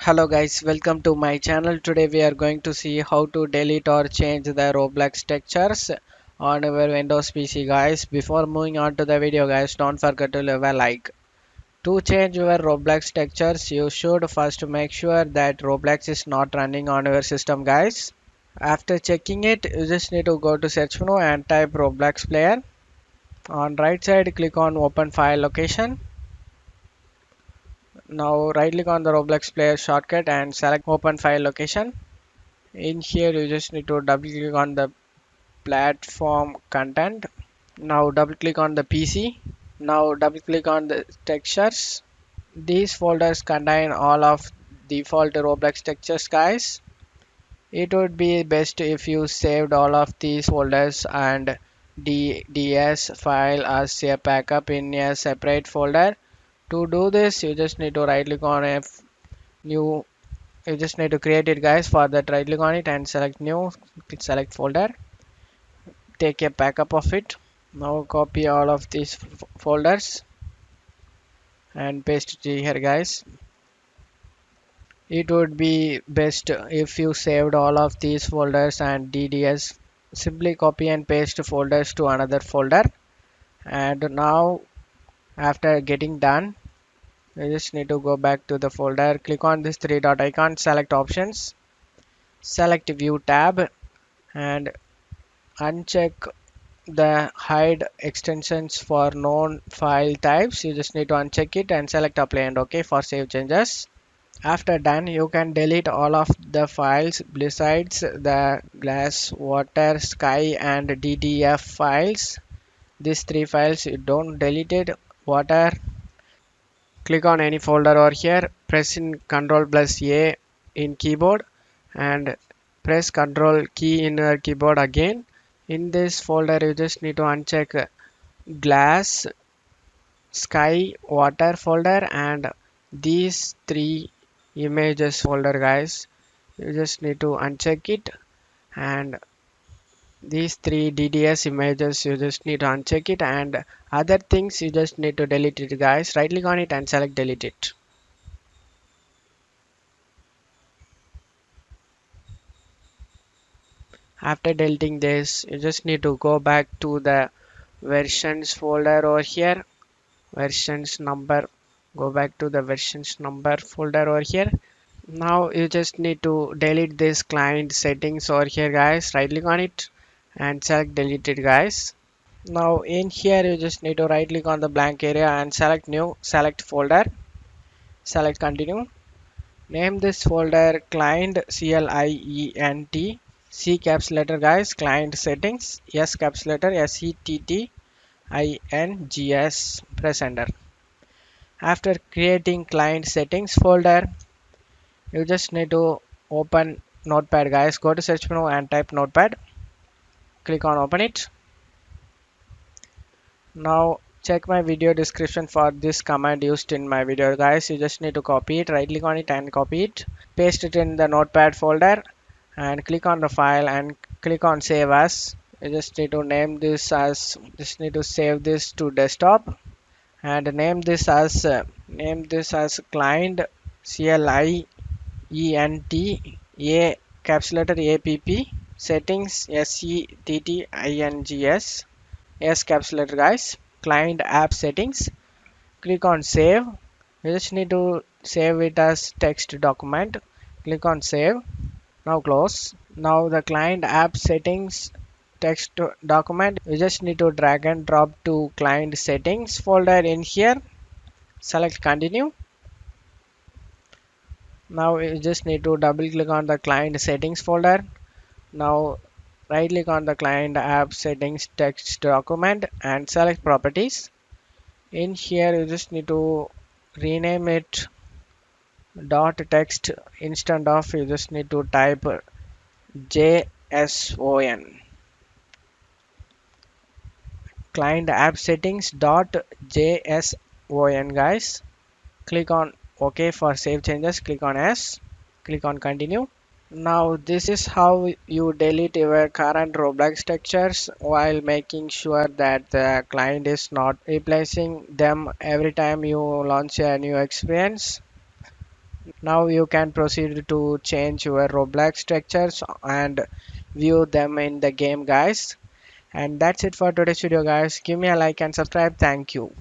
Hello guys, welcome to my channel. Today we are going to see how to delete or change the Roblox textures on our Windows PC guys. Before moving on to the video guys, don't forget to leave a like. To change your Roblox textures, you should first make sure that Roblox is not running on your system guys. After checking it, you just need to go to search menu and type Roblox player. On right side, click on open file location. Now right click on the Roblox player shortcut and select open file location. In here you just need to double click on the platform content. Now double click on the PC. Now double click on the textures. These folders contain all of default Roblox textures guys. It would be best if you saved all of these folders and DDS file as a backup in a separate folder. To do this you just need to right click on a new. You just need to create it guys. For that right click on it and select new, select folder, take a backup of it. Now copy all of these folders and paste it here guys. It would be best if you saved all of these folders and DDS. Simply copy and paste folders to another folder. And now after getting done, you just need to go back to the folder, click on this three dot icon, select options, select view tab and uncheck the hide extensions for known file types. You just need to uncheck it and select apply and OK for save changes. After done, you can delete all of the files besides the glass, water, sky and DDF files. These three files you don't delete it. Water, click on any folder over here, press in Ctrl plus A in keyboard and press Ctrl key in your keyboard again. In this folder you just need to uncheck glass, sky, water folder and these three images folder guys. You just need to uncheck it and these three DDS images you just need to uncheck it and other things you just need to delete it guys. Right click on it and select delete it. After deleting this you just need to go back to the versions folder over here, versions number, go back to the versions number folder over here. Now you just need to delete this client settings over here guys. Right click on it and select delete it guys. Now in here you just need to right click on the blank area and select new, select folder, select continue. Name this folder client client, C caps letter guys, client settings, S caps letter setting's, press enter. After creating client settings folder, you just need to open notepad guys. Go to search menu and type notepad, click on open it. Now check my video description for this command used in my video guys. You just need to copy it, right click on it and copy it, paste it in the notepad folder and click on the file and click on save as. You just need to name this as, just need to save this to desktop and name this as client client a caps letter app, settings setting's, S caps letter guys, client app settings. Click on save. You just need to save it as text document. Click on save. Now close. Now the client app settings text document, you just need to drag and drop to client settings folder in here. Select continue. Now you just need to double click on the client settings folder. Now right click on the client app settings text document and select properties. In here you just need to rename it dot text instead of, you just need to type JSON, client app settings dot JSON guys. Click on OK for save changes, click on S, click on continue. Now this is how you delete your current Roblox textures while making sure that the client is not replacing them every time you launch a new experience. Now you can proceed to change your Roblox structures and view them in the game, guys. And that's it for today's video, guys. Give me a like and subscribe. Thank you.